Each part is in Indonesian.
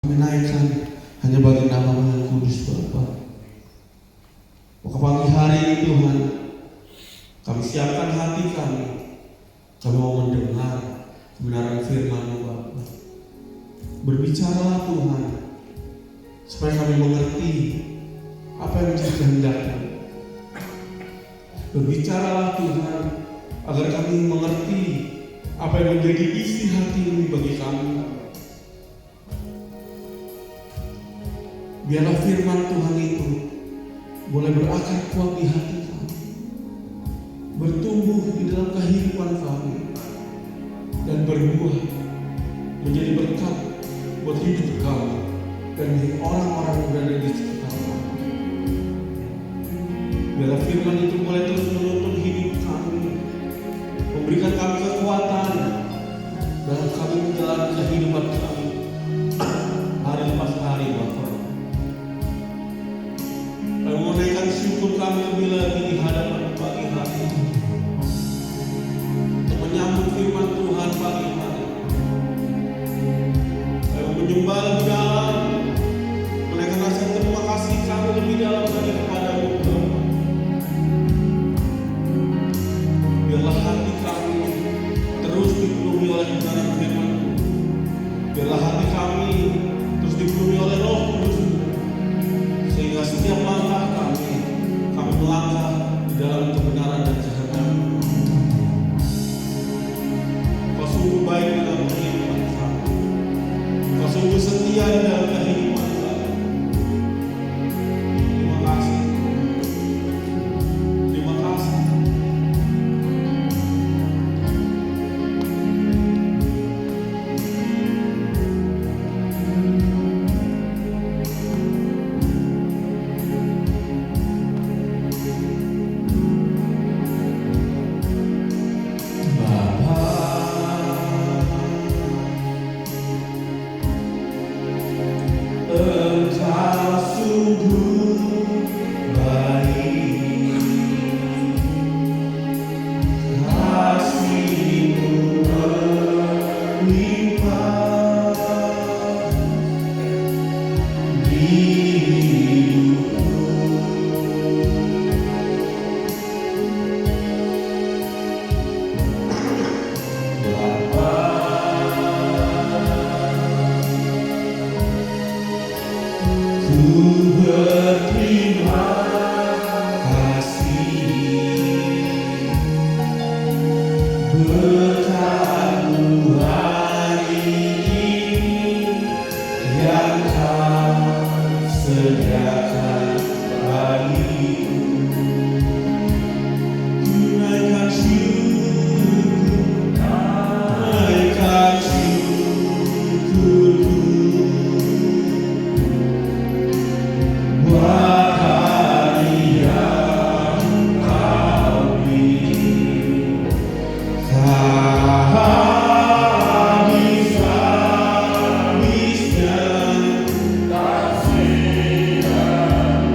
menaikkan hanya bagi nama-Mu yang kudus Bapa. Maka pagi hari ini Tuhan, kami siapkan hati kami. Kami mau mendengar kebenaran firman-Mu Bapa. Berbicaralah Tuhan, supaya kami mengerti apa yang menjadi kehendak-Mu. Berbicaralah Tuhan, agar kami mengerti apa yang menjadi isi hati-Mu bagi kami. Biarlah firman Tuhan itu boleh berakar kuat di hati kami, bertumbuh di dalam kehidupan kami, dan berbuah menjadi berkat buat hidup kami dan orang-orang yang berada di sekitar kami. Biarlah firman itu boleh terus menuntun hidup kami, memberikan kami kekuatan dalam kami menjalani kehidupan kami hari lepas hari Bapa. Kami menaikkan syukur kami lebih lagi di hadapan pagi hari ini untuk menyambut firman Tuhan pagi hari. Kami menyembah lebih dalam, menaikkan rasa terima kasih kami lebih dalam lagi kepada-Mu Bapa. Biarlah hati kami terus dipenuhi oleh kebenaran firman-Mu. Biarlah hati kami terus dipenuhi oleh Roh Kudus, sehingga setiap langkah kami melangkah di dalam kebenaran dan kehendak-Mu. Kau sungguh baik dalam kehidupan kami. Kau sungguh setia di dalam kehidupan kami. Terima kasih. Terima kasih. Engkau sungguh baik, kasih-Mu berlimpah di hidupku. Bapa, ku berterima kasih berkat-Mu hari ini yang Kau sediakan bagiku. Ku naikkan syukur, naikkan syukurku buat hari yang Kau beri. Habis-habisnya kasih dan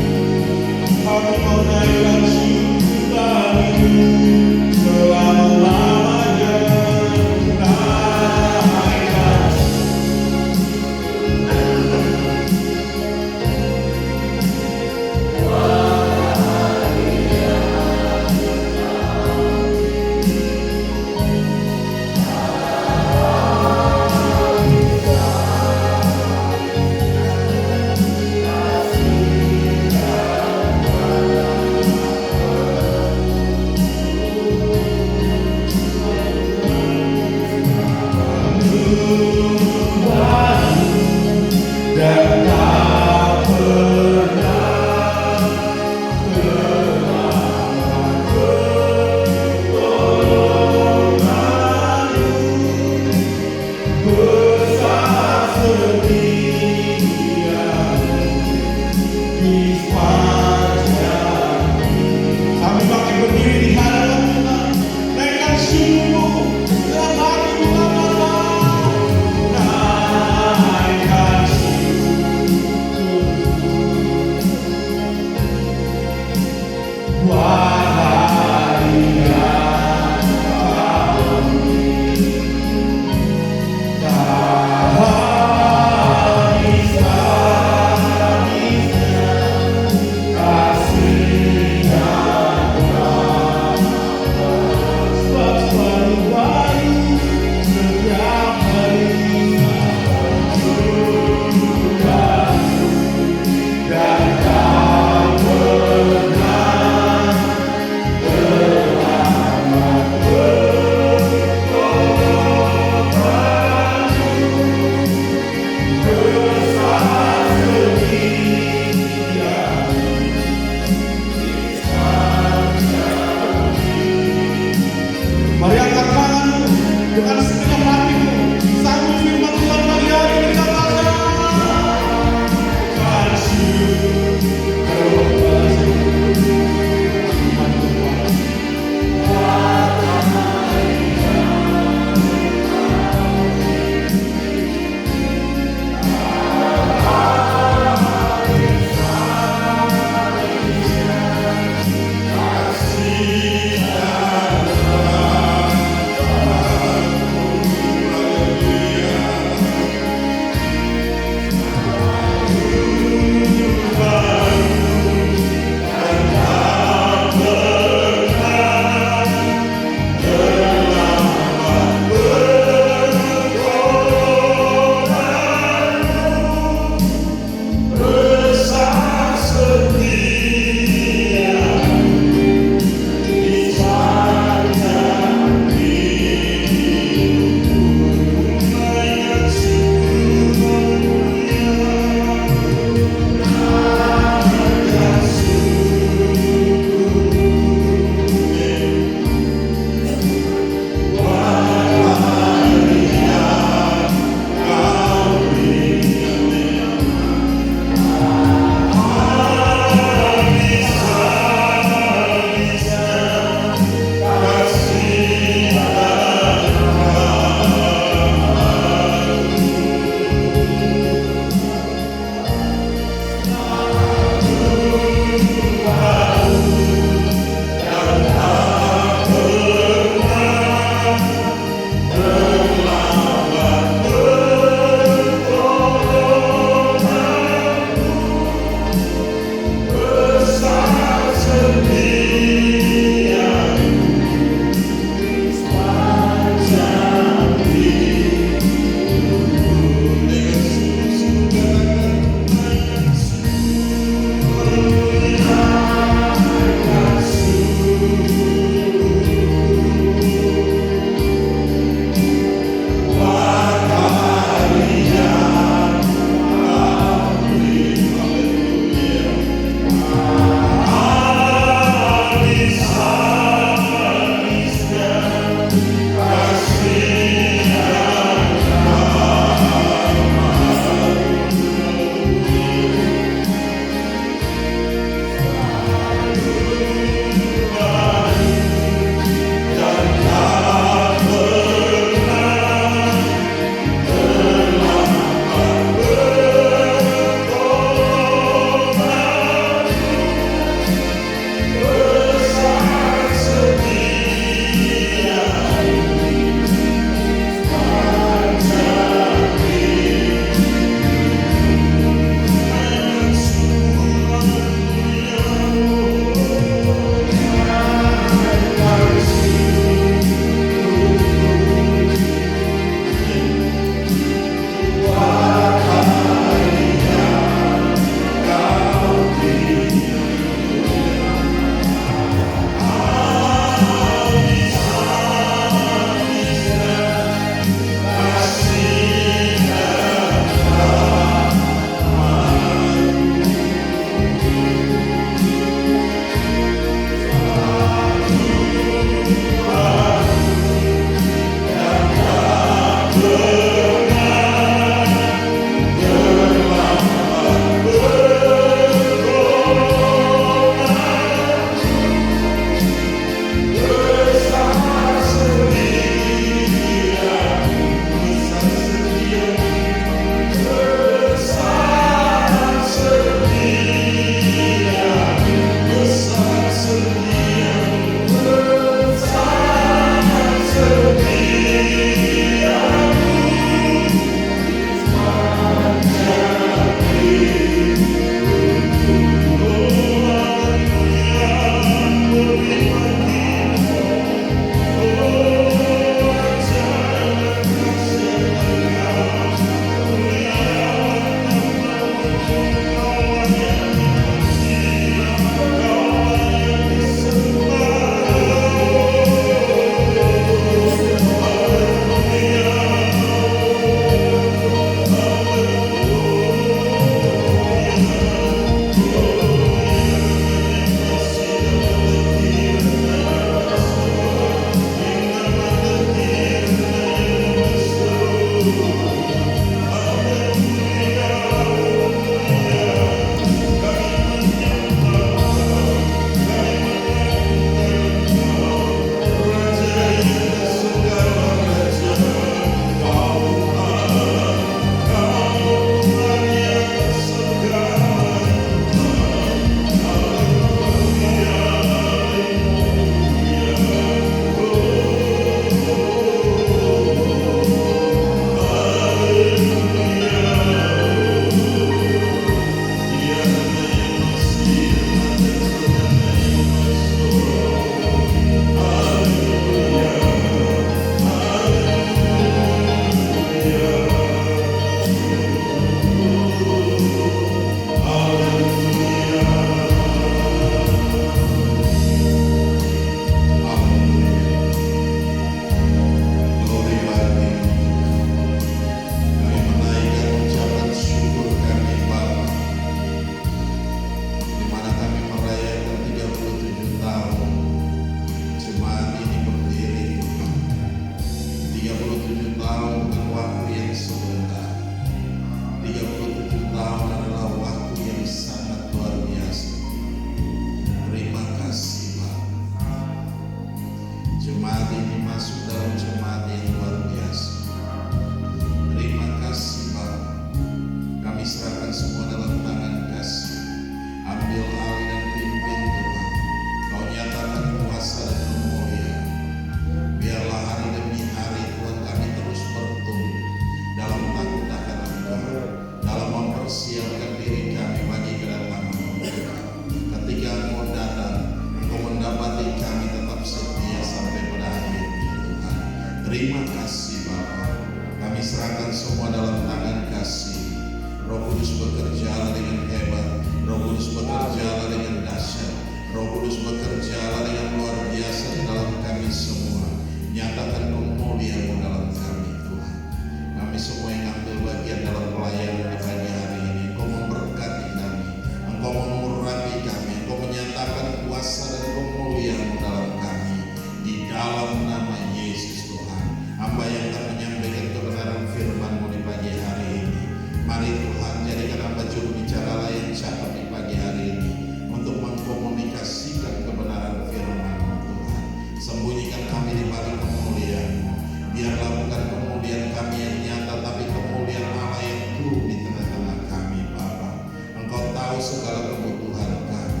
dalam nama Yesus Tuhan. Hamba yang akan menyampaikan kebenaran firman-Mu di pagi hari ini, mari Tuhan jadikan hamba juru bicara lain cakap di pagi hari ini untuk mengkomunikasikan kebenaran firman-Mu Tuhan. Sembunyikan kami di balik kemuliaan-Mu. Biarlah bukan kemuliaan kami yang nyata, tapi kemuliaan Allah yang turun di tengah-tengah kami Bapa. Engkau tahu segala kebutuhan kami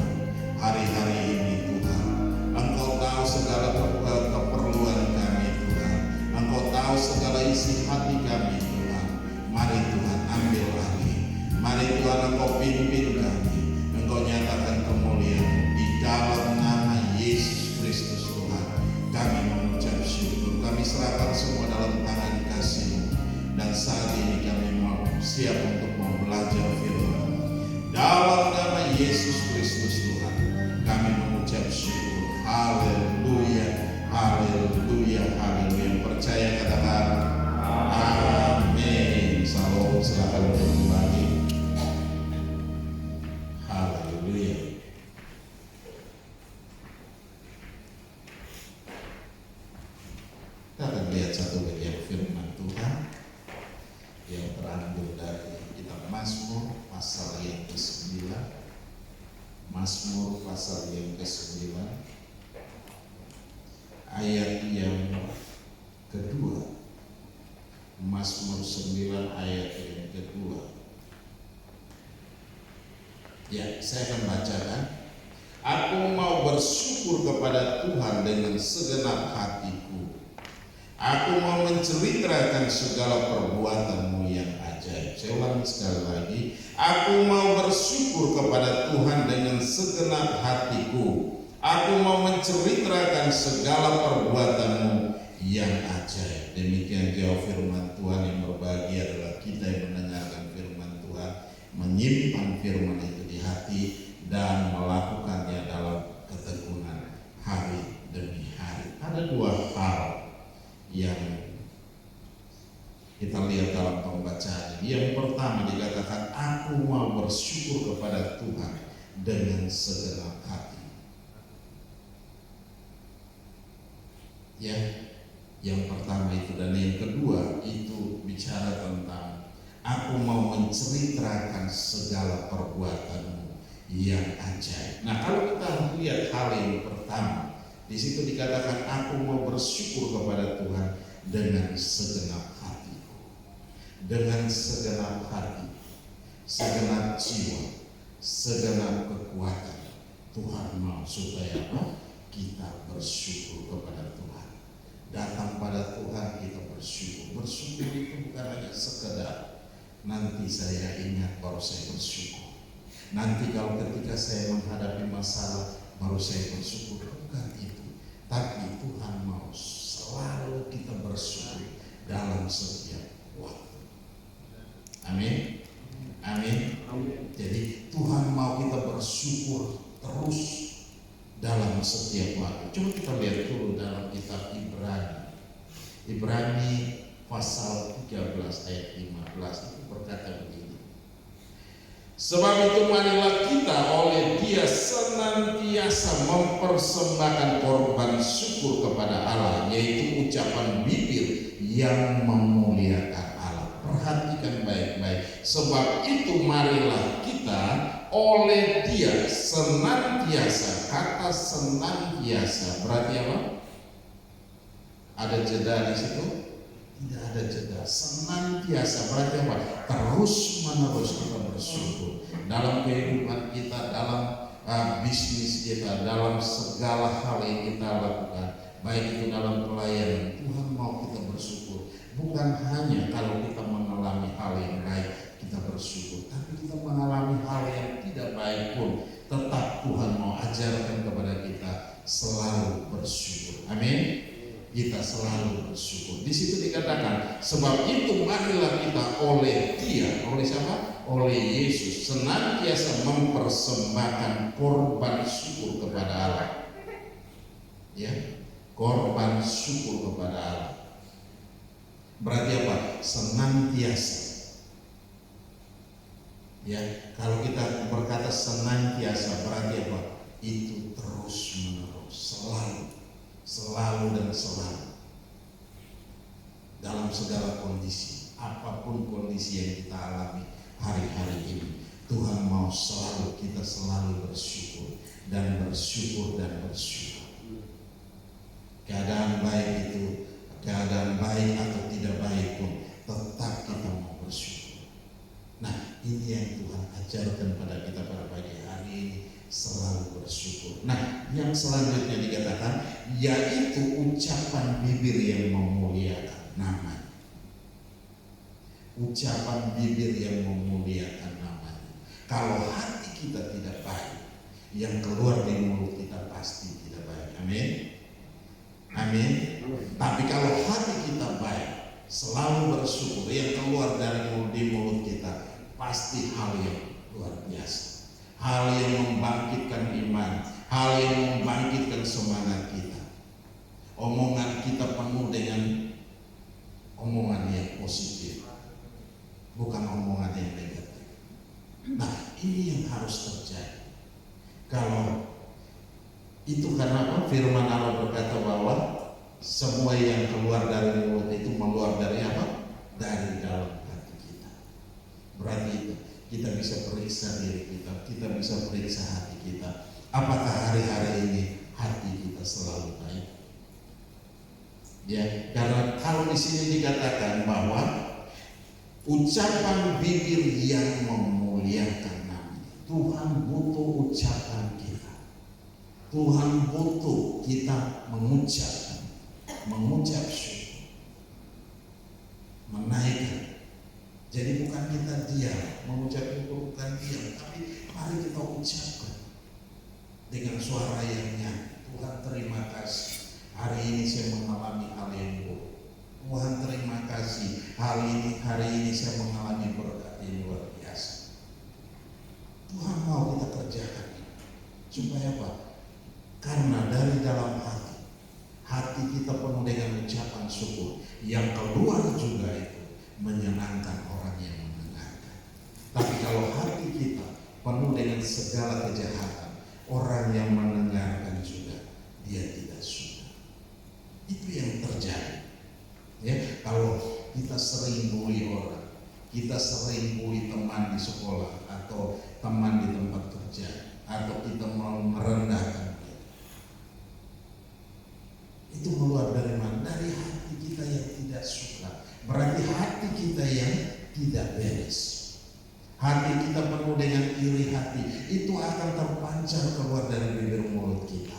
hari-hari ini Tuhan. Engkau tahu segala keperluan kami Tuhan. Engkau tahu segala isi hati kami Tuhan. Mari Tuhan ambil alih. Mari Tuhan Engkau pimpin kami. Engkau nyatakan kemuliaan-Mu di dalam nama Yesus Kristus Tuhan. Kami mengucap syukur. Kami serahkan semua dalam tangan kasih-Mu. Dan saat ini kami mau siap untuk mau belajar firman. Dalam nama Yesus Kristus Tuhan, kami mengucap syukur. Haleluya, haleluya, haleluya. Percaya katakan amin. Salam, silakan kembali. Haleluya. Kita akan lihat satu bagian firman Tuhan yang terambil dari kitab Mazmur pasal yang ke-9. Mazmur pasal yang ke-9 ayat yang kedua. Mazmur 9 ayat yang kedua. Ya, saya akan bacakan. Aku mau bersyukur kepada Tuhan dengan segenap hatiku. Aku mau menceritakan segala perbuatan-Mu yang ajaib. Saya ulangi sekali lagi. Aku mau bersyukur kepada Tuhan dengan segenap hatiku. Aku mau menceritakan segala perbuatan-Mu yang ajaib. Demikian jauh firman Tuhan. Yang berbahagia adalah kita yang mendengarkan firman Tuhan, menyimpan firman itu di hati dan melakukannya dalam ketekunan hari demi hari. Ada dua hal yang kita lihat dalam pembacaan. Yang pertama dikatakan, aku mau bersyukur kepada Tuhan dengan segenap hati. Ya, yang pertama itu. Dan yang kedua itu bicara tentang aku mau menceritakan segala perbuatan-Mu yang ajaib. Nah, kalau kita lihat hal yang pertama, di situ dikatakan aku mau bersyukur kepada Tuhan dengan segenap hatiku, dengan segenap hati, segenap jiwa, segenap kekuatan. Tuhan mau supaya apa? Kita bersyukur kepada Tuhan. Datang pada Tuhan kita bersyukur. Bersyukur itu bukan hanya sekedar nanti saya ingat baru saya bersyukur. Nanti kalau ketika saya menghadapi masalah baru saya bersyukur. Bukan itu. Tapi Tuhan mau selalu kita bersyukur dalam setiap waktu. Amin. Amin. Jadi Tuhan mau kita bersyukur terus dalam setiap waktu. Coba kita lihat dulu dalam kitab Ibrani. Ibrani pasal 13 ayat 15 itu berkata begini. Sebab itu marilah kita oleh Dia senantiasa mempersembahkan korban syukur kepada Allah, yaitu ucapan bibir yang memuliakan Allah. Perhatikan baik-baik. Sebab itu marilah kita oleh Dia senantiasa. Kata senantiasa berarti apa? Ada jeda di situ? Tidak ada jeda. Senantiasa berarti apa? Terus menerus kita bersyukur dalam kehidupan kita, dalam bisnis kita, dalam segala hal yang kita lakukan, baik itu dalam pelayanan. Tuhan mau kita bersyukur. Bukan hanya kalau kita mengalami hal yang baik kita bersyukur, tapi kita mengalami hal yang tidak baik pun tetap Tuhan mau ajarkan kepada kita selalu bersyukur. Amin. Kita selalu bersyukur. Di situ dikatakan, sebab itu marilah kita oleh Dia, oleh siapa? Oleh Yesus, senantiasa mempersembahkan korban syukur kepada Allah. Ya, korban syukur kepada Allah. Berarti apa? Senantiasa. Ya, kalau kita berkata senantiasa berarti apa? Itu terus menerus, selalu. selalu dan selalu dalam segala kondisi, apapun kondisi yang kita alami hari-hari ini. Tuhan mau kita selalu bersyukur dan bersyukur dan bersyukur. Keadaan baik itu, keadaan baik atau tidak baik pun, tetap kita mau bersyukur. Nah, ini yang Tuhan ajarkan pada kita pada pagi hari ini, selalu bersyukur. Nah, yang selanjutnya dikatakan yaitu ucapan bibir yang memuliakan namanya. Ucapan bibir yang memuliakan namanya. Kalau hati kita tidak baik, yang keluar dari mulut kita pasti tidak baik. Amin. Amin. Tapi kalau hati kita baik, selalu bersyukur, yang keluar dari mulut kita pasti hal yang luar biasa, hal yang membangkitkan iman, hal yang membangkitkan semangat kita. Omongan kita penuh dengan omongan yang positif, bukan omongan yang negatif. Nah, ini yang harus terjadi. Kalau itu karena apa? Firman Allah berkata bahwa semua yang keluar dari mulut itu keluar dari apa? Dari dalam hati kita. Berarti itu kita bisa periksa diri kita, kita bisa periksa hati kita. Apakah hari-hari ini hati kita selalu baik? Ya, karena kalau di sini dikatakan bahwa ucapan bibir yang memuliakan nama Tuhan, butuh ucapan kita. Tuhan butuh kita mengucap syukur, menaikkan. Jadi bukan kita diam, mengucap syukur bukan diam, tapi mari kita ucapkan dengan suara yang nyanyi. Tuhan, terima kasih, hari ini saya mengalami hal yang buruk. Tuhan, terima kasih, hari ini saya mengalami berkat yang luar biasa. Tuhan mau kita kerjakan supaya apa? Karena dari dalam hati kita penuh dengan ucapan syukur, yang keluar juga itu menyenangkan orang yang mendengarkan. Tapi kalau hati kita penuh dengan segala kejahatan, orang yang mendengarkan juga dia tidak suka. Itu yang terjadi. Ya, kalau kita sering bully orang, kita sering bully teman di sekolah atau teman di tempat kerja, atau kita mau merendahkan dia, itu keluar dari mana? Dari hati kita yang tidak suka. Berarti hati kita yang tidak beres. Hati kita penuh dengan iri hati, itu akan terpancar keluar dari bibir mulut kita.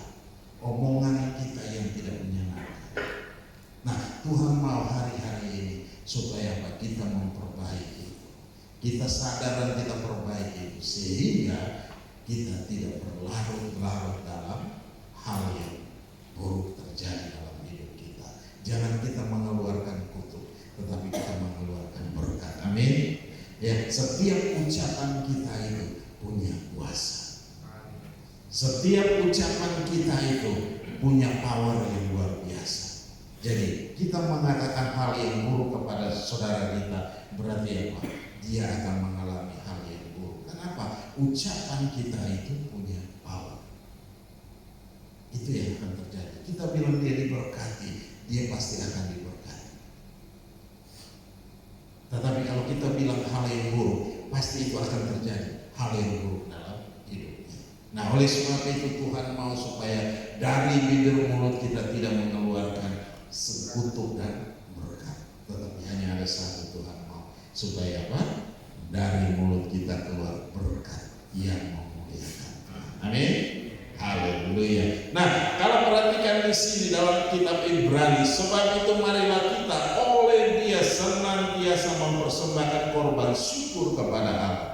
Omongan kita yang tidak menyenangkan. Nah, Tuhan mau hari-hari ini supaya apa? Kita memperbaiki. Kita sadar dan kita perbaiki itu, sehingga kita tidak berlarut-larut dalam hal yang buruk terjadi dalam hidup kita. Jangan kita mengeluarkan kutuk, tetapi kita mengeluarkan berkat. Amin. Ya, setiap ucapan kita itu punya kuasa. Setiap ucapan kita itu punya power yang luar biasa. Jadi kita mengatakan hal yang buruk kepada saudara kita, berarti apa? Dia akan mengalami hal yang buruk. Kenapa? Ucapan kita itu punya power. Itu yang akan terjadi. Kita bilang dia diberkati, dia pasti akan diberkati. Tetapi kalau kita bilang hal yang buruk, pasti itu akan terjadi hal yang buruk dalam hidupnya. Nah, oleh sebab itu Tuhan mau supaya dari bibir mulut kita tidak mengeluarkan sekutu dan berkat, tetapi hanya ada satu. Tuhan mau supaya apa? Dari mulut kita keluar berkat yang memuliakan. Amin. Haleluya. Nah, kalau perhatikan di sini dalam kitab Ibrani, sebab itu marilah kita oleh Dia senantiasa mempersembahkan korban syukur kepada Allah.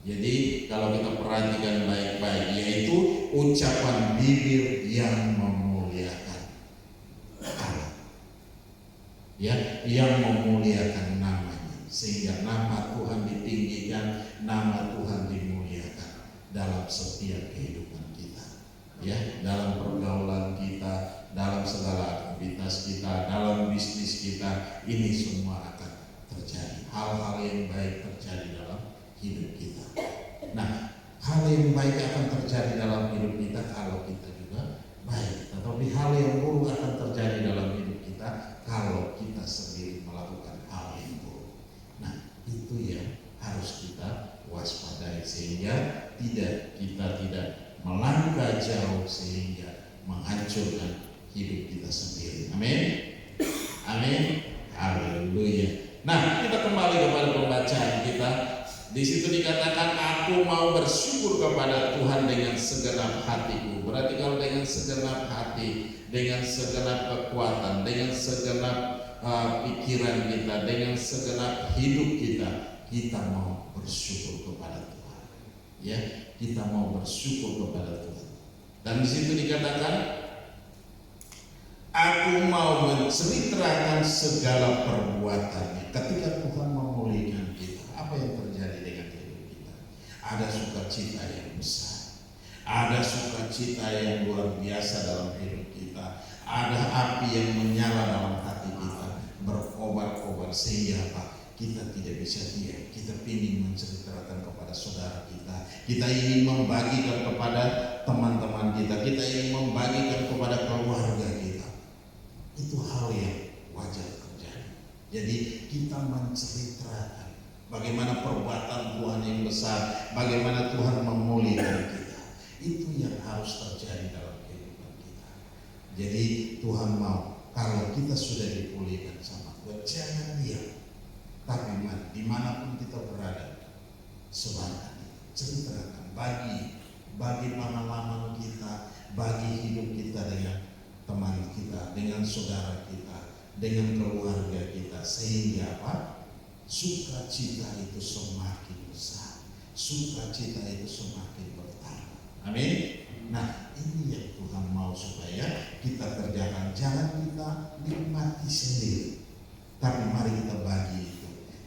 Jadi kalau kita perhatikan baik-baik, yaitu ucapan bibir yang memuliakan Allah, ya, yang memuliakan namanya, sehingga nama Tuhan ditinggikan, nama Tuhan dimuliakan dalam setiap kehidupan kita, ya, dalam pergaulan kita, dalam segala aktivitas kita, dalam bisnis kita. Ini semua akan terjadi. Hal-hal yang baik terjadi dalam hidup kita. Nah, hal yang baik akan terjadi dalam hidup kita kalau kita juga baik. Atau Tapi hal yang buruk akan terjadi dalam hidup kita kalau kita sendiri melakukan hal yang buruk. Nah, itu yang harus kita waspadai sehingga kita tidak melangkah jauh sehingga menghancurkan hidup kita sendiri. Amin. Amin. Haleluya. Nah, kita kembali kepada pembacaan kita. Di situ dikatakan, aku mau bersyukur kepada Tuhan dengan segenap hatiku. Berarti kalau dengan segenap hati, dengan segenap kekuatan, dengan segenap pikiran kita, dengan segenap hidup kita mau bersyukur kepada Tuhan. Ya, kita mau bersyukur kepada Tuhan. Dan di situ dikatakan, aku mau menceritakan segala perbuatannya. Ketika Tuhan memulihkan kita, apa yang terjadi dengan hidup kita? Ada sukacita yang besar, ada sukacita yang luar biasa dalam hidup kita, ada api yang menyala dalam hati kita, berkobar-kobar sehingga apa? Kita tidak bisa diam. Kita ingin menceritakan kepada saudara kita ingin membagikan kepada teman-teman kita ingin membagikan kepada keluarga kita. Itu hal yang wajar terjadi. Jadi kita menceritakan bagaimana perbuatan Tuhan yang besar, bagaimana Tuhan memulihkan kita. Itu yang harus terjadi dalam kehidupan kita. Jadi Tuhan mau kalau kita sudah dipulihkan sama Tuhan, jangan diam. Tapi dimanapun kita berada, sebarkan, ceritakan, bagi pengalaman kita, bagi hidup kita dengan teman kita, dengan saudara kita, dengan keluarga kita, sehingga apa? Sukacita itu semakin besar, sukacita itu semakin bertambah. Amin. Nah, ini yang Tuhan mau supaya kita kerjakan. Jangan kita nikmati sendiri, tapi mari kita bagi itu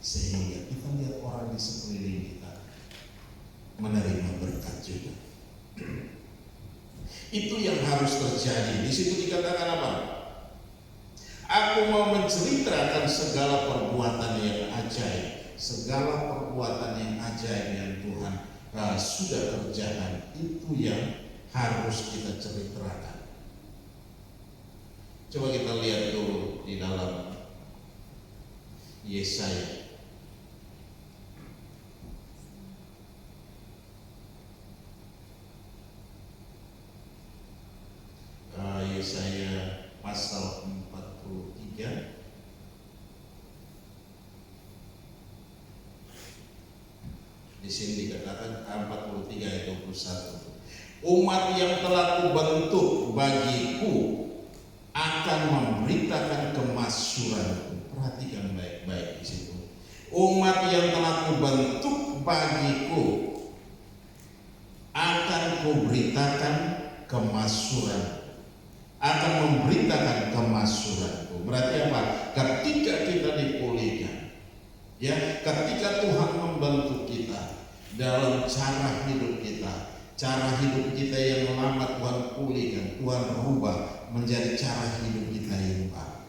sehingga kita lihat orang di sekeliling kita menerima berkat juga. Itu yang harus terjadi. Di situ dikatakan apa? Aku mau menceritakan segala perbuatan yang ajaib, segala perbuatan yang ajaib yang Tuhan sudah kerjakan. Itu yang harus kita ceritakan. Coba kita lihat dulu di dalam Yesaya. Yesaya pasal 43. Di sini dikatakan 43 ayat 21. Umat yang telah kubentuk bagiku akan memberitakan kemasyuranku. Perhatikan baik-baik di situ. Umat yang telah kubentuk bagiku akan kuberitakan kemasyuranku. Akan memberitakan kemasyuranku. Berarti apa? Ketika kita dipulihkan, ya, ketika Tuhan membentuk kita dalam cara hidup kita yang lama Tuhan pulihkan, Tuhan rubah menjadi cara hidup kita yang baru.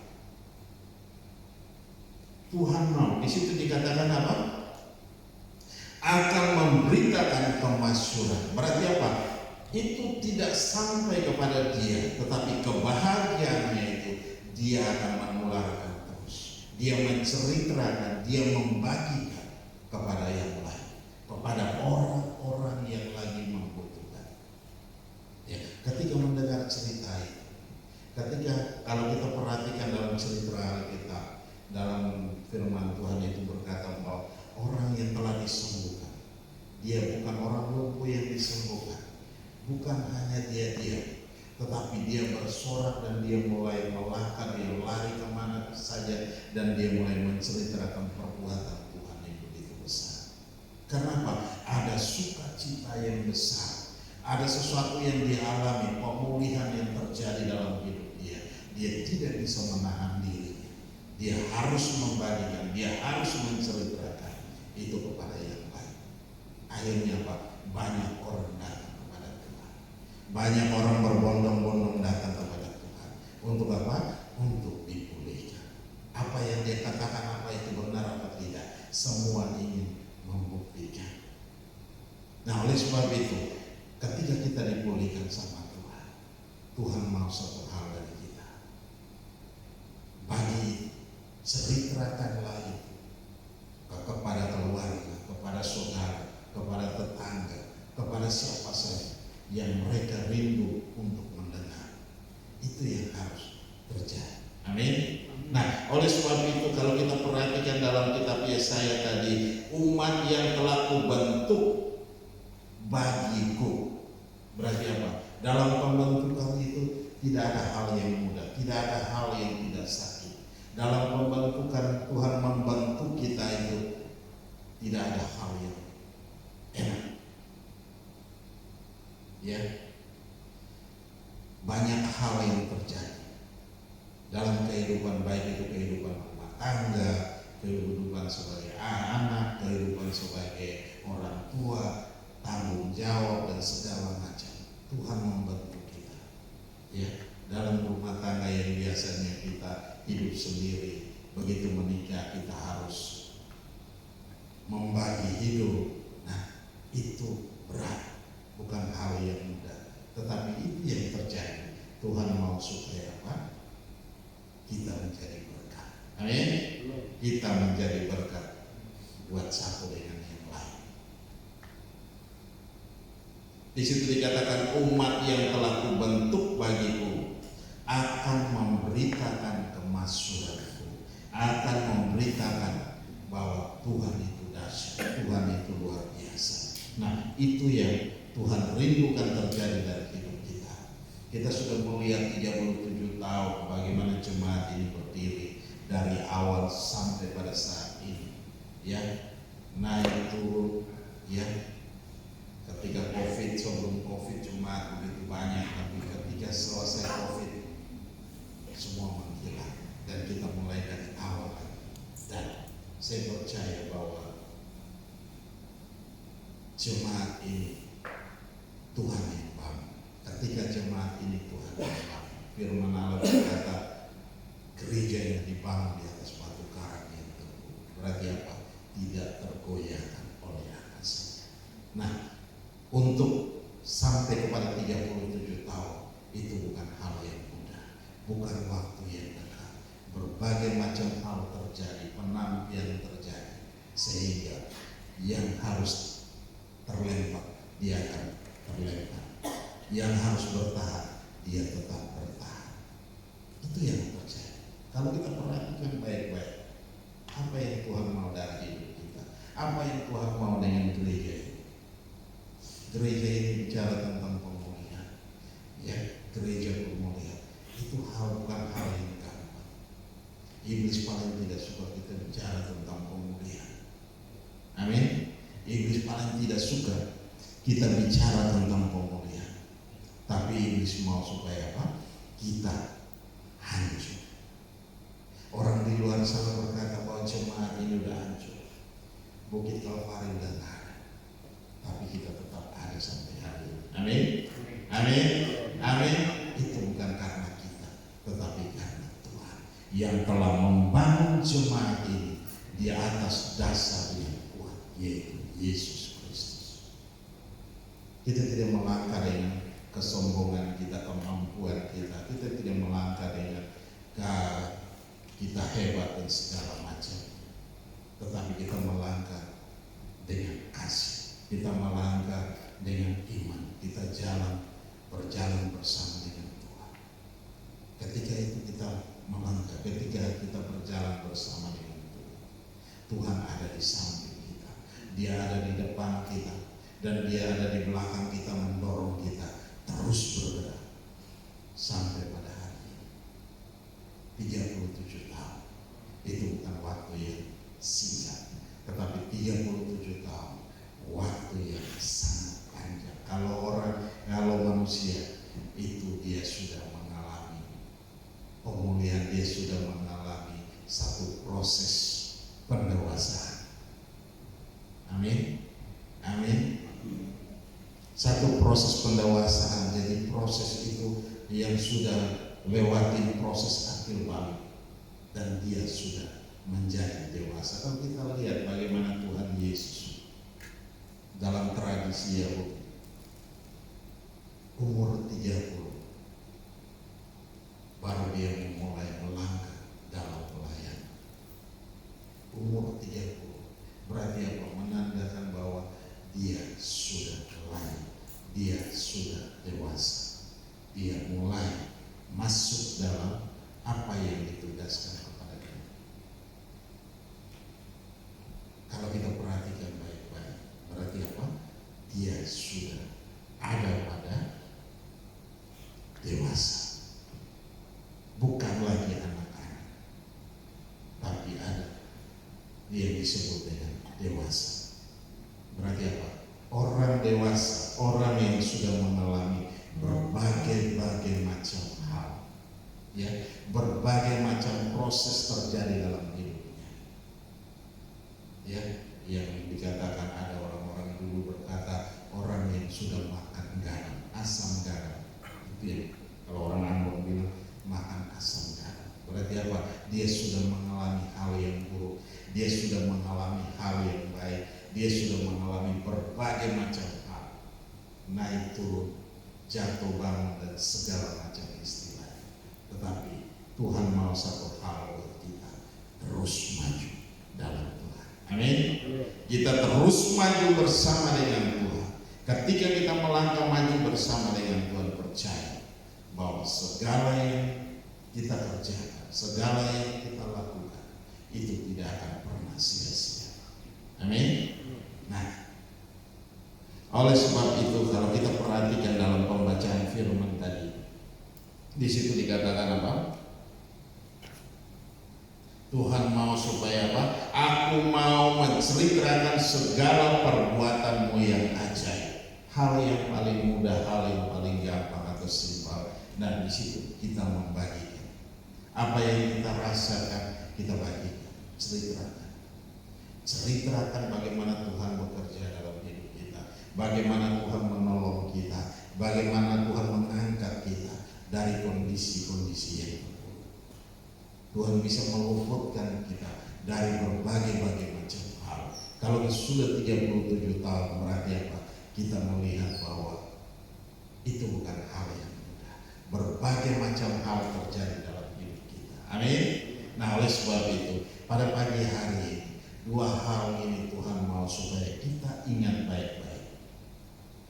Tuhan mau, di situ dikatakan apa? Akan memberitakan kemasyuran. Berarti apa? Itu tidak sampai kepada dia, tetapi kebahagiaannya itu dia akan menularkan terus. Dia menceritakan, dia membagikan kepada yang lain, kepada orang-orang yang lagi membutuhkan. Ya, ketika mendengar cerita itu, ketika kalau kita perhatikan dalam cerita kita, dalam firman Tuhan itu berkata bahwa orang yang telah disembuhkan, dia bukan orang lumpuh yang disembuhkan. Bukan hanya dia tetapi dia bersorak dan dia mulai melangkah, dia lari kemana saja dan dia mulai menceritakan perbuatan Tuhan yang begitu besar. Kenapa? Ada sukacita yang besar, ada sesuatu yang dialami, pemulihan yang terjadi dalam hidup dia. Dia tidak bisa menahan diri, dia harus membagikan, dia harus menceritakan itu kepada yang lain. Akhirnya apa? Banyak orang datang. Banyak orang berbondong-bondong datang kepada Tuhan. Untuk apa? Untuk dipulihkan. Apa yang dia katakan, apa itu benar apa tidak, semua ingin membuktikan. Nah, oleh sebab itu, ketika kita dipulihkan sama Tuhan, Tuhan mau satu hal dari kita. Bagi ceritakanlah itu kepada keluarga, kepada saudara, kepada tetangga, kepada siapa saja yang mereka rindu untuk mendengar. Itu yang harus terjadi. Amin. Nah, oleh sebab itu kalau kita perhatikan dalam kitab Yesaya tadi, umat yang telah kubentuk bagiku, berarti apa? Dalam pembentukan itu tidak ada hal yang mudah, tidak ada hal yang tidak sakit. Dalam pembentukan Tuhan membentuk kita itu tidak ada hal yang enak. Ya, banyak hal yang terjadi dalam kehidupan, baik itu kehidupan rumah tangga, kehidupan sebagai anak, kehidupan sebagai orang tua, tanggung jawab dan segala macam. Tuhan membentuk kita. Ya, dalam rumah tangga yang biasanya kita hidup sendiri, begitu menikah kita harus membagi hidup. Nah, itu berat, bukan hal yang mudah. Tetapi itu yang terjadi. Tuhan mau supaya apa? Kita menjadi berkat. Amin. Kita menjadi berkat buat satu dengan yang lain. Di situ dikatakan umat yang telah kubentuk bagiku akan memberitakan kemasyhuratanku, akan memberitakan bahwa Tuhan itu dahsyat, Tuhan itu luar biasa. Nah, itu yang Tuhan rindukan terjadi dari hidup kita. Kita sudah melihat 37 tahun bagaimana jemaat ini berdiri dari awal sampai pada saat ini. Ya, naik turun, ya. Ketika COVID, sebelum COVID jemaat begitu banyak, tapi ketika selesai COVID semua menghilang dan kita mulai dari awal. Dan saya percaya bahwa jemaat ini Tuhan yang bangun. Ketika jemaat ini Tuhan yang bangun, firman Allah berkata gereja yang dibangun di atas batu karang yang teguh. Berarti apa? Tidak tergoyahkan oleh angkasa. Nah, untuk sampai kepada 37 tahun itu bukan hal yang mudah, bukan waktu yang dekat. Berbagai macam hal terjadi, penampilan terjadi, sehingga yang harus terlempar dia akan terlempar, yang harus bertahan dia tetap bertahan. Itu yang terjadi. Kalau kita perhatikan baik-baik, apa yang Tuhan mau dari hidup kita, apa yang Tuhan mau dengan gereja ini. Gereja ini bicara tentang pemulihan, ya, gereja pemulihan itu bukan hal yang gampang. Iblis paling tidak suka kita bicara tentang pemulihan. Amin. Iblis paling tidak suka kita bicara tentang pemulihan. Tapi iblis mau supaya apa? Kita hancur. Orang di luar sana berkata bahwa jemaat ini udah hancur, Bukit Kalvari udah nggak ada, tapi kita tetap ada sampai hari ini. Amin. Amin. Amin. Itu bukan karena kita, tetapi karena Tuhan yang telah membangun jemaat ini di atas dasar yang kuat, yaitu Yesus Kristus. Kita tidak melangkah dengan kesombongan kita, kemampuan kita. Kita tidak melangkah dengan kita hebat dan segala macam. Tetapi kita melangkah dengan kasih. Kita melangkah dengan iman. Kita berjalan bersama dengan Tuhan. Ketika itu kita melangkah, ketika kita berjalan bersama dengan Tuhan, Tuhan ada di samping kita, Dia ada di depan kita, dan Dia ada di belakang kita mendorong kita terus bergerak sampai pada hari ini. 37 tahun itu bukan waktu yang singkat, tetapi 37 tahun waktu yang sangat panjang. Kalau manusia itu dia sudah mengalami pemulihan, dia sudah mengalami satu proses pendewasaan. Amin. Amin. Satu proses pendewasaan. Jadi proses itu yang sudah lewati proses akil balik dan dia sudah menjadi dewasa. Kalau kita lihat bagaimana Tuhan Yesus dalam tradisi Yahudi, umur 30 dia sudah dewasa. Dia mulai masuk dalam apa yang ditugaskan kepada dia. Kalau kita perhatikan baik-baik, berarti apa? Dia sudah ada pada dewasa. Bukan lagi anak-anak, tapi ada dia disebut dengan dewasa. Berarti apa? Orang dewasa, orang yang sudah mengalami berbagai macam hal, ya, berbagai macam proses terjadi dalam hidupnya, ya, yang dikatakan ada orang-orang dulu berkata orang yang sudah makan garam, asam garam, itu ya, kalau orang Ambon bilang makan asam garam. Berarti apa? Dia sudah mengalami hal yang buruk, dia sudah mengalami hal yang baik, dia sudah mengalami berbagai macam hal, naik turun, jatuh bangun dan segala macam istilah. Tetapi Tuhan mau satu hal buat kita, terus maju dalam Tuhan. Amin. Kita terus maju bersama dengan Tuhan. Ketika kita melangkah maju bersama dengan Tuhan, percaya bahwa segala yang kita kerjakan, segala yang kita lakukan itu tidak akan pernah sia-sia. Amin. Nah, oleh sebab itu kalau kita perhatikan dalam pembacaan firman tadi, di situ dikatakan apa? Tuhan mau supaya apa? Aku mau menceritakan segala perbuatanmu yang ajaib, hal yang paling mudah, hal yang paling gampang atau simpel. Dan di situ kita membagikan apa yang kita rasakan, kita bagikan, ceritakan bagaimana Tuhan bekerja dalam hidup kita, bagaimana Tuhan menolong kita, bagaimana Tuhan mengangkat kita dari kondisi-kondisi yang terburuk. Tuhan bisa meluputkan kita dari berbagai macam hal. Kalau sudah 37 tahun, berarti apa? Kita melihat bahwa itu bukan hal yang mudah. Berbagai macam hal terjadi dalam hidup kita. Amin. Nah, oleh sebab itu pada pagi hari ini, dua hal ini Tuhan mau supaya kita ingat baik-baik.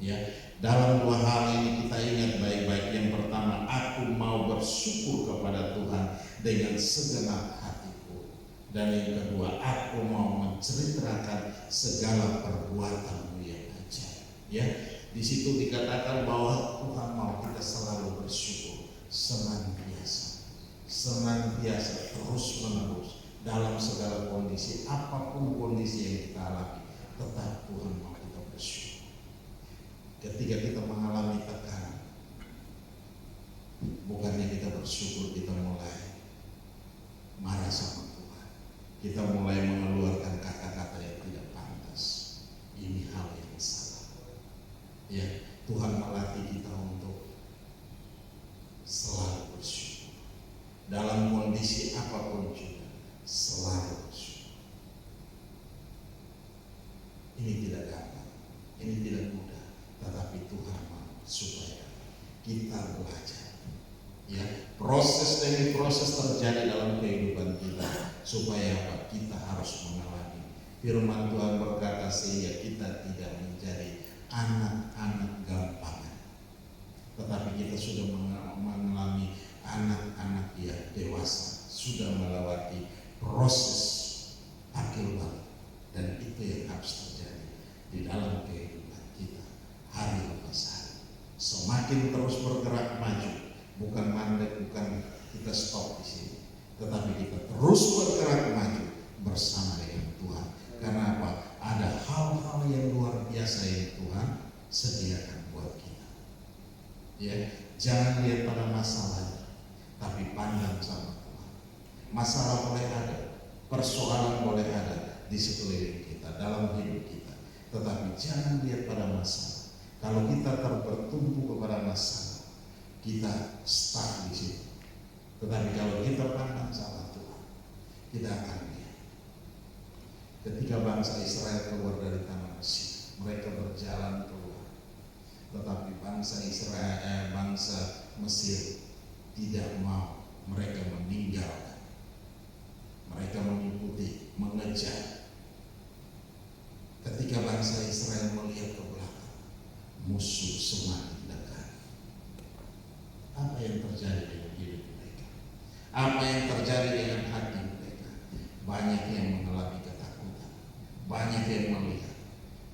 Ya, dalam dua hal ini kita ingat baik-baik. Yang pertama, aku mau bersyukur kepada Tuhan dengan segenap hatiku. Dan yang kedua, aku mau menceritakan segala perbuatanmu yang ajaib. Ya, di situ dikatakan bahwa Tuhan mau kita selalu bersyukur, senantiasa, terus-menerus dalam segala kondisi, apapun kondisi yang kita alami, tetap Tuhan mau kita bersyukur. Ketika kita mengalami tekanan, bukannya kita bersyukur, kita mulai marah sama Tuhan, kita mulai mengeluarkan kata-kata yang tidak pantas. Ini hal yang salah. Ya, Tuhan melatih kita untuk selalu bersyukur dalam kondisi apapun juga, selalu bersyukur. Ini tidak gampang, ini tidak mudah, tetapi Tuhan mau supaya kita belajar. Ya, proses demi proses terjadi dalam kehidupan kita, supaya apa? Kita harus mengalami. Firman Tuhan berkata sehingga kita tidak menjadi anak-anak gampangan, tetapi kita sudah mengalami anak-anak yang dewasa, sudah melewati proses akil balik, dan itu yang harus terjadi di dalam kehidupan kita hari lepas hari. Semakin terus bergerak maju, bukan mandek, bukan kita stop di sini, tetapi kita terus bergerak maju bersama dengan Tuhan. Karena apa? Ada hal-hal yang luar biasa yang Tuhan sediakan buat kita. Ya, jangan lihat pada masalahnya, tapi pandang sama Tuhan. Masalah boleh ada, persoalan boleh ada di sekeliling kita, dalam hidup kita, tetapi jangan lihat pada masalah. Kalau kita bertumpu kepada masalah, kita stuck di situ. Tetapi kalau kita pandang sama Tuhan, kita akan lihat. Ketika bangsa Israel keluar dari tanah Mesir, mereka berjalan keluar, tetapi bangsa Mesir tidak mau. Mereka meninggalkan, mereka mengikuti, mengejar. Ketika bangsa Israel melihat ke belakang, musuh semakin dekat. Apa yang terjadi dengan hidup mereka? Apa yang terjadi dengan hati mereka? Banyak yang mengalami ketakutan, banyak yang melihat,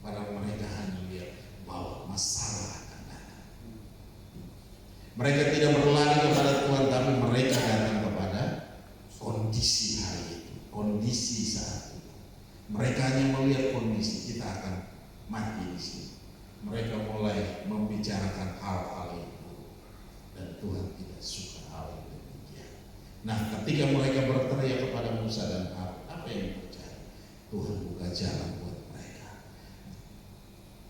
padahal mereka hanya lihat bahwa masalah akan datang. Mereka tidak berlari kepada Tuhan, tapi mereka datang kepada kondisi hari itu, kondisi saat itu. Mereka hanya melihat kondisi, kita akan mati di sini. Mereka mulai membicarakan hal-hal itu, dan Tuhan tidak suka hal yang demikian. Nah, ketika mereka berteriak kepada Musa dan Harun, apa yang terjadi? Tuhan buka jalan buat mereka.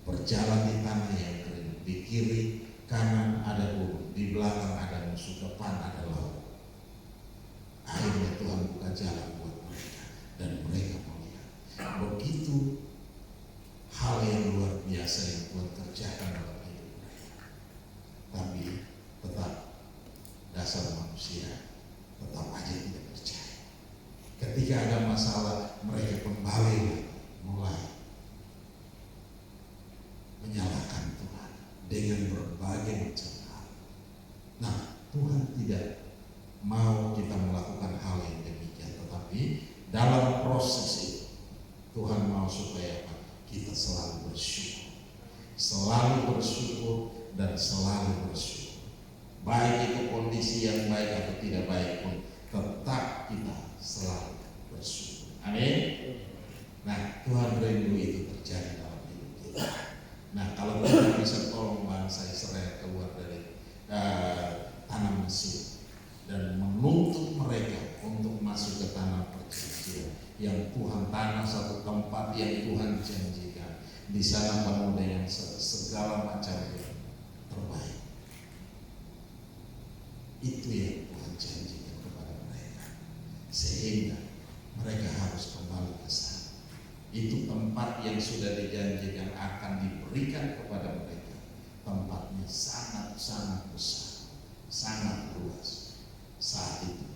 Berjalan di tanah yang kering, di kiri kanan ada gunung, di belakang ada musuh, depan ada laut. Akhirnya Tuhan buka jalan buat mereka, dan mereka melihat begitu hal yang luar biasa yang Tuhan kerjakan dalam hidup mereka. Tapi tetap dasar manusia tetap aja tidak percaya. Ketika ada masalah, mereka kembali mulai menyalahkan Tuhan dengan berbagai macam hal. Nah, Tuhan tidak mau kita melakukan hal yang demikian, tetapi dalam proses itu Tuhan mau supaya apa? Kita selalu bersyukur dan selalu bersyukur. Baik itu kondisi yang baik atau tidak baik pun, tetap kita selalu bersyukur. Amin. Nah, Tuhan rindu itu terjadi dalam hidup kita. Nah, kalau kita bisa tolong bangsa Israel keluar dari tanah Mesir dan menuntut mereka untuk masuk ke tanah perjanjian yang Tuhan, tanah satu tempat yang Tuhan janjikan, di sana penuh dengan segala macam yang terbaik. Itu yang Tuhan janjikan kepada mereka, sehingga mereka harus kembali ke sana. Itu tempat yang sudah dijanjikan akan diberikan kepada mereka. Tempatnya sangat-sangat besar, sangat luas saat itu.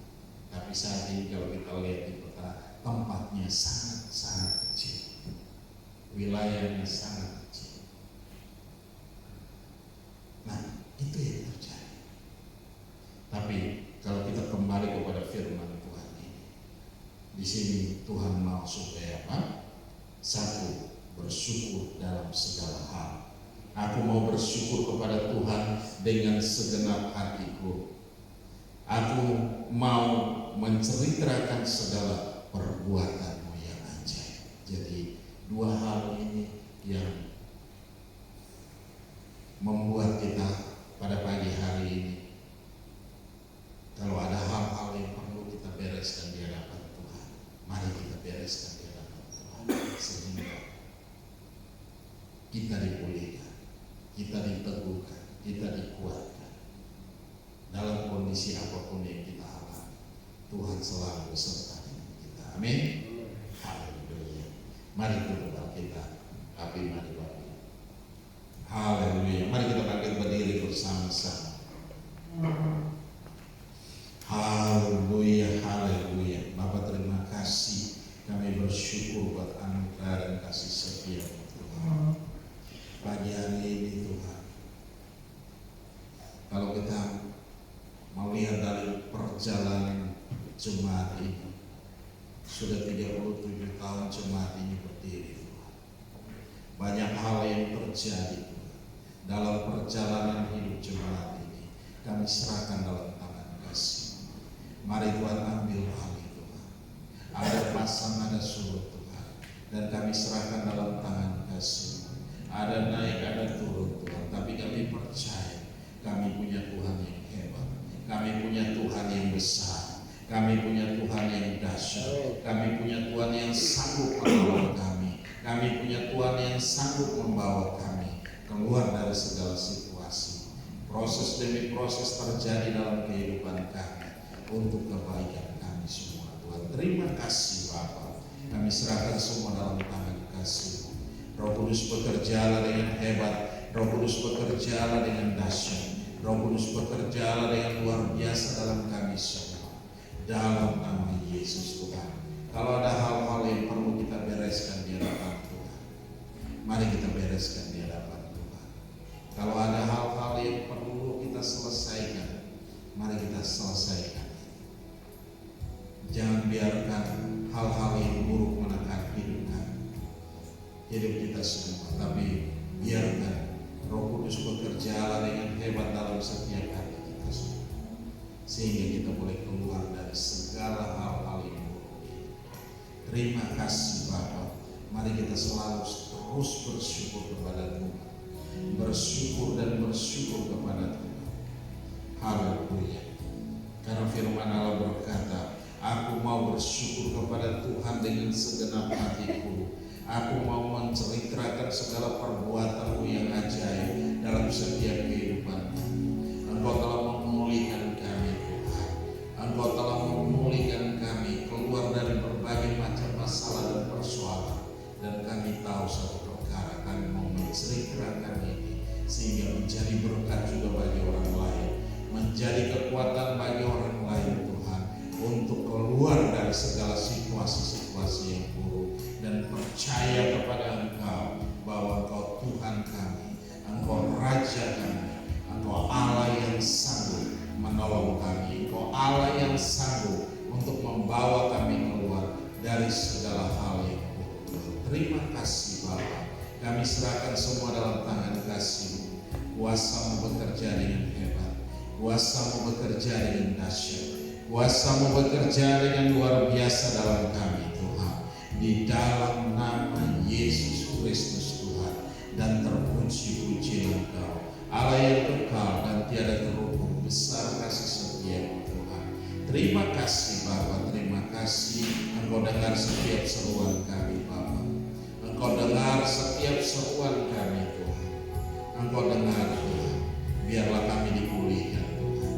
Tapi saat ini kalau kita lihat di peta, tempatnya sangat-sangat kecil, wilayahnya sangat kecil. Nah, itu yang terjadi. Tapi kalau kita kembali kepada firman Tuhan ini, di sini Tuhan mau supaya apa? Satu, bersyukur dalam segala hal. Aku mau bersyukur kepada Tuhan dengan segenap hatiku. Aku mau menceritakan segala perbuatanmu yang ajaib. Jadi dua hal ini yang membuat kita pada pagi hari ini, kalau ada hal-hal yang perlu kita bereskan di hadapan Tuhan, mari kita bereskan di hadapan Tuhan, sehingga kita dipulihkan, kita diteguhkan, kita dikuatkan dalam kondisi apapun yang kita alami. Tuhan selalu beserta dengan kita. Amin. Haleluya. Mari kita kita api mari Bapak. Haleluya. Mari kita bangkit berdiri bersama-sama. Haleluya, haleluya. Bapak, terima kasih. Kami bersyukur buat anugerah dan kasih setia Tuhan. Pagi hari ini Tuhan, kalau kita melihat dari perjalanan jemaat ini, sudah 37 tahun jemaat ini berdiri Tuhan. Banyak hal yang terjadi Tuhan dalam perjalanan hidup jemaat ini. Kami serahkan dalam tangan kasih. Mari Tuhan ambil alih Tuhan. Ada pasang, ada surut Tuhan, dan kami serahkan dalam tangan kasih. Ada naik, ada turun Tuhan, tapi kami percaya kami punya Tuhan yang hebat. Kami punya Tuhan yang besar. Kami punya Tuhan yang dahsyat. Kami punya Tuhan yang sanggup menolong kami. Kami punya Tuhan yang sanggup membawa kami keluar dari segala situasi. Proses demi proses terjadi dalam kehidupan kami untuk kebaikan kami semua. Tuhan, terima kasih Bapa. Kami serahkan semua dalam tangan kasih. Roh Kudus bekerjalah dengan hebat. Roh Kudus bekerjalah dengan dahsyat. Roh Kudus bekerjalah dengan luar biasa dalam kami semua. Dalam nama Yesus Tuhan. Kalau ada hal-hal yang perlu kita bereskan di hadapan Tuhan, mari kita bereskan di hadapan Tuhan. Kalau ada hal-hal yang perlu kita selesaikan, mari kita selesaikan. Jangan biarkan hal-hal yang buruk menekan hidup kita semua, tapi biarkan Roh Kudus bekerja dengan hebat dalam setiap hati kita semua, sehingga kita boleh keluar dari segala hal-hal yang buruk. Terima kasih Bapa. Mari kita selalu terus bersyukur kepada Tuhan, bersyukur dan bersyukur kepada Tuhan. Haleluya. Karena firman Allah berkata, aku mau bersyukur kepada Tuhan dengan segenap hatiku. Aku mau menceritakan segala perbuatan-Mu yang ajaib dalam setiap kehidupan. Engkau telah memulihkan kami Tuhan. Engkau telah memulihkan kami keluar dari berbagai macam masalah dan persoalan. Dan kami tahu satu perkara, kami mau menceritakan ini sehingga menjadi berkat juga bagi orang lain, menjadi kekuatan bagi orang lain Tuhan, untuk keluar dari segala situasi-situasi yang buruk dan percaya kepada Engkau bahwa Engkau Tuhan kami, Engkau Raja kami, Engkau Allah yang sanggup menolong kami, Engkau Allah yang sanggup untuk membawa kami keluar dari segala hal yang buruk. Terima kasih Bapa, kami serahkan semua dalam tangan kasih-Mu. Kuasa-Mu bekerja dengan hebat, Kuasa-Mu bekerja dengan dahsyat, Kuasa-Mu bekerja dengan luar biasa dalam kami Tuhan. Di dalam nama Yesus Kristus Tuhan, dan terpuji-puji Engkau, Allah yang kekal dan tiada terhubung, besar kasih setia Tuhan. Terima kasih Bapa, terima kasih Engkau dengar setiap seruan kami Bapa. Engkau dengar setiap seruan kami Tuhan. Engkau dengar Tuhan, biarlah kami dipulihkan Tuhan.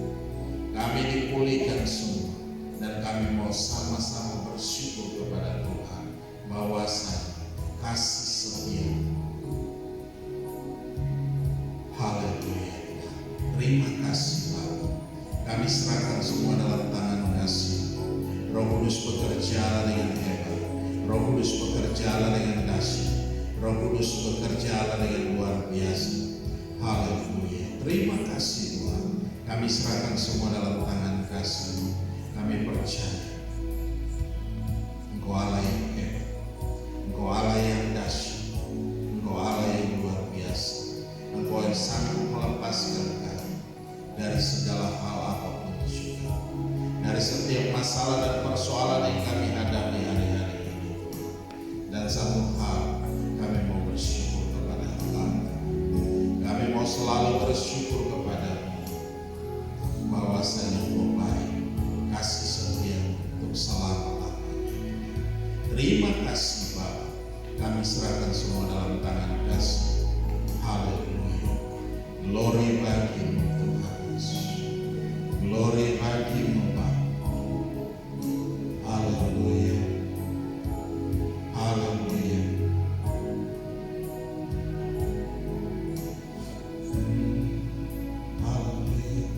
Kami dipulihkan semua, dan kami mau sama-sama bersyukur kepada Tuhan bahwasanya kasih setia. Haleluya. Terima kasih Bapa. Kami serahkan semua dalam tangan kasih. Roh Kudus bekerja dengan hebat, Roh Kudus bekerja dengan dahsyat, Roh Kudus bekerja dengan luar biasa. Haleluya. Terima kasih Tuhan. Kami serahkan semua dalam tangan kasih-Mu. Kami percaya Engkau Allah yang hebat, Engkau Allah yang dahsyat, Engkau Allah yang luar biasa. Engkau yang sanggup melepaskan kami dari segala hal apapun juga, dari setiap masalah dan persoalan yang kami hadapi hari-hari ini. Dan satu hal, kami mau bersyukur kepada Allah. Kami mau selalu bersyukur kepada-Mu bahwasanya Engkau baik, kasih setia untuk selama-lamanya. Terima kasih Bapa. Kami serahkan semua dalam tangan kasih. Haleluya. Glory bagi-Mu Tuhan Yesus. Glory bagi-Mu Bapa. Haleluya. Haleluya. Haleluya.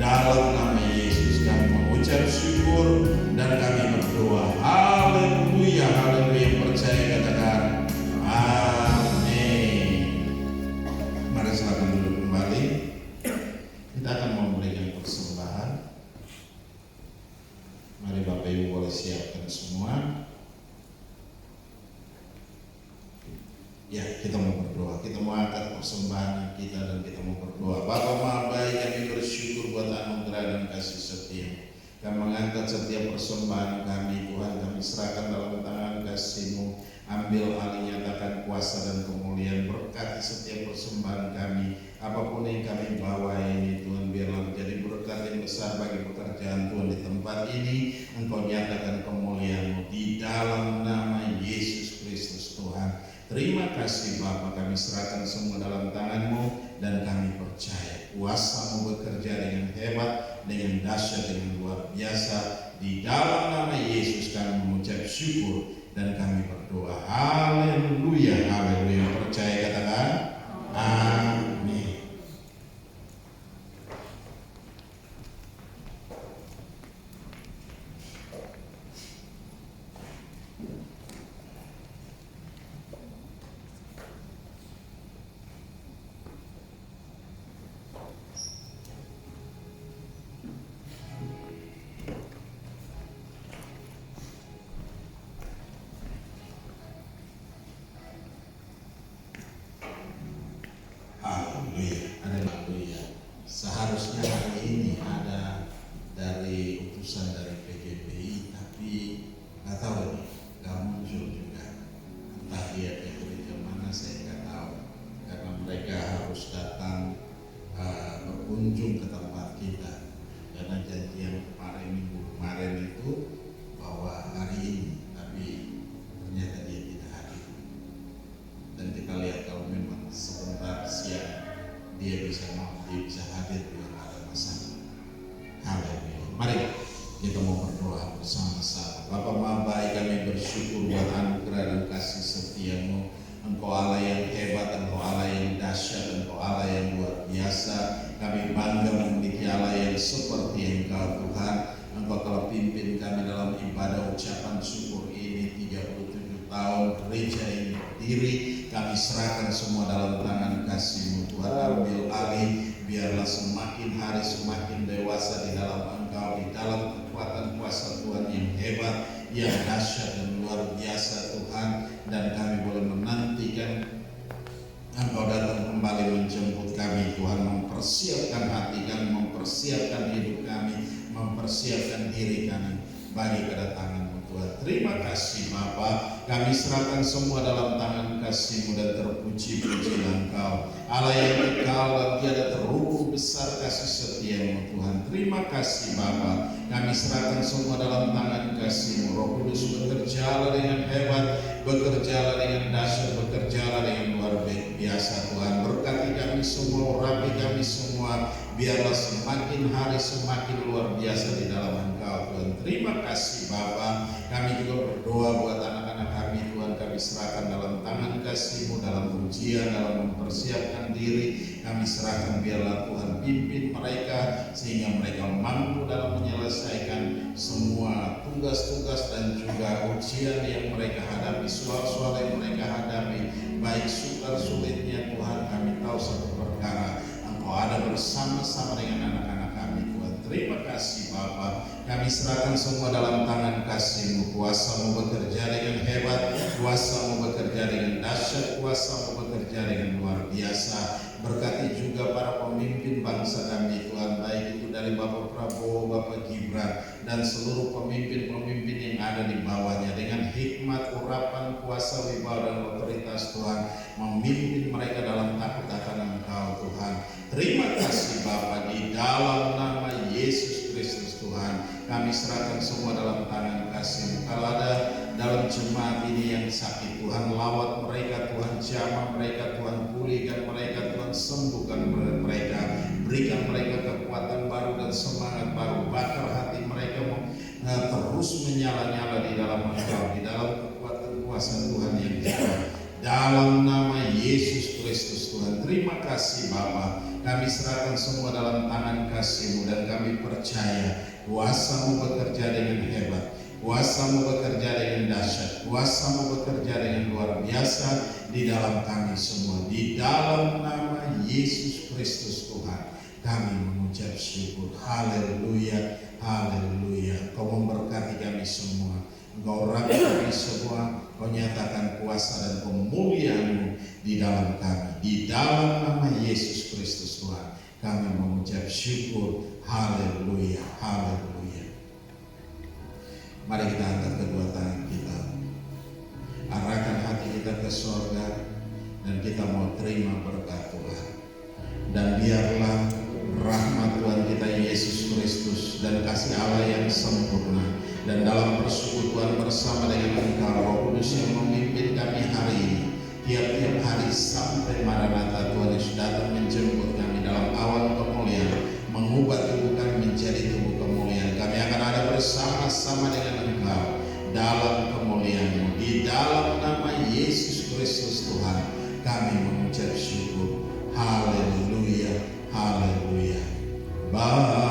Dalam nama Yesus kami mengucap syukur dan kami berdoa. Haleluya, haleluya. Percaya katakan amin. Mari silakan duduk kembali. Kita akan memberikan persembahan. Mari Bapak Ibu boleh siapkan semua. Ya, kita mau berdoa. Kita mau angkat persembahan kita dan kita mau berdoa. Bapa Maha Baik, kami bersyukur buat anugerah dan kasih setia. Kami mengangkat setiap persembahan kami, Tuhan, kami serahkan dalam tangan kasih-Mu. Ambil alih, nyatakan kuasa dan kemuliaan, berkati setiap persembahan kami. Apapun yang kami bawa ini, Tuhan, biarlah menjadi berkat yang besar bagi pekerjaan Tuhan di tempat ini. Engkau nyatakan kemuliaan-Mu di dalam nama Yesus Kristus, Tuhan. Terima kasih Bapa, kami serahkan semua dalam tangan-Mu dan kami percaya kuasa-Mu bekerja dengan hebat, dengan dahsyat, dengan luar biasa. Di dalam nama Yesus kami mengucap syukur dan kami berdoa. Haleluya, haleluya. Percaya katakan amin. Haleluya. Seharusnya hari ini ada dari utusan dari PGPI, tapi nggak tahu nih, nggak muncul juga. Entah dia ke gereja mana, saya nggak tahu. Karena mereka harus datang berkunjung ke tempat kita. Karena janjian minggu kemarin itu bahwa hari ini, tapi ternyata dia tidak hadir. Dan kita lihat kalau memang sebentar siang dia bisa hadir, juga nggak ada masalah. Haleluya. Mari kita mau berdoa bersama-sama. Bapa Maha Baik, kami bersyukur buat anugerah dan kasih setia-Mu. Engkau Allah yang hebat, Engkau Allah yang dahsyat, Engkau Allah yang luar biasa. Kami bangga memiliki Allah yang seperti Engkau, Tuhan. Engkau telah pimpin kami dalam ibadah ucapan syukur ini 37 tahun gereja ini berdiri. Kami serahkan semua dalam tangan kasih-Mu, Tuhan. Ambil alih, biarlah semakin hari semakin dewasa di dalam Engkau, di dalam kekuatan kuasa Tuhan yang hebat, yang dahsyat dan luar biasa, Tuhan. Dan kami boleh menantikan Engkau datang kembali menjemput kami, Tuhan. Mempersiapkan hati kami, mempersiapkan hidup kami, mempersiapkan diri kami bagi kedatangan-Mu, Tuhan. Terima kasih Bapa. Kami serahkan semua dalam tangan kasih-Mu dan terpuji-pujilah Engkau, Allah yang kekal dan tiada terukur besar kasih setia-Mu, Tuhan. Terima kasih Bapa. Kami serahkan semua dalam tangan kasih-Mu. Roh Kudus bekerjalah dengan hebat, bekerjalah dengan dahsyat, bekerjalah dengan luar biasa, Tuhan. Berkati kami semua, urapi kami semua, biarlah semakin hari semakin luar biasa di dalam Engkau, Tuhan. Terima kasih Bapa. Kami juga berdoa buat anak-anak kami, Tuhan. Kami serahkan dalam tangan kasih-Mu, dalam ujian, dalam mempersiapkan diri. Kami serahkan, biarlah Tuhan pimpin mereka sehingga mereka mampu dalam menyelesaikan semua tugas-tugas dan juga ujian yang mereka hadapi, soal-soal yang mereka hadapi, baik sukar sulitnya, Tuhan. Kami tahu satu perkara, Engkau ada bersama-sama dengan anak-anak kami, Tuhan. Terima kasih Bapa. Kami serahkan semua dalam tangan kasih-Mu. Kuasa-Mu bekerja dengan hebat, kuasa-Mu bekerja dengan dahsyat, kuasa-Mu bekerja dengan luar biasa. Berkati juga para pemimpin bangsa kami, Tuhan, baik itu dari Bapak Prabowo, Bapak Gibran, dan seluruh pemimpin-pemimpin yang ada di bawahnya. Dengan hikmat, urapan, kuasa, wibawa, dan otoritas, Tuhan, memimpin mereka dalam takut akan Engkau, Tuhan. Terima kasih Bapa, di dalam nama Yesus Kristus, Tuhan. Kami serahkan semua dalam tangan kasih-Mu. Kalau ada dalam jemaat ini yang sakit, Tuhan, lawat mereka, Tuhan, jamah mereka, Tuhan, pulihkan mereka, Tuhan, sembuhkan mereka, berikan mereka kekuatan baru dan semangat baru, bakar hati mereka terus menyala-nyala di dalam Engkau, di dalam kekuatan kuasa Tuhan yang hebat. Dalam nama Yesus Kristus, Tuhan. Terima kasih Bapa. Kami serahkan semua dalam tangan kasih-Mu, dan kami percaya kuasa-Mu bekerja dengan hebat, kuasa-Mu bekerja dengan dahsyat, kuasa-Mu bekerja dengan luar biasa di dalam kami semua. Di dalam nama Yesus Kristus Tuhan, kami mengucap syukur. Haleluya, haleluya. Kau memberkati kami semua, Engkau rapi kami semua, Kau nyatakan kuasa dan kemuliaan-Mu di dalam kami. Di dalam nama Yesus Kristus Tuhan, kami mengucap syukur. Haleluya, haleluya. Mari kita angkat kedua tangan kita, arahkan hati kita ke surga, dan kita mau terima berkat Tuhan. Dan biarlah rahmat Tuhan kita Yesus Kristus dan kasih Allah yang sempurna, dan dalam persekutuan bersama dengan Engkau Roh Kudus yang memimpin kami hari ini, tiap-tiap hari sampai Maranatha, Tuhan Yesus datang menjemput kami dalam awan kemuliaan, mengubah tubuh kami menjadi tubuh kemuliaan. Kami akan ada bersama-sama dengan Engkau dalam kemuliaan-Mu. Di dalam nama Yesus Kristus Tuhan, kami mengucap syukur. Haleluya, haleluya. Bye.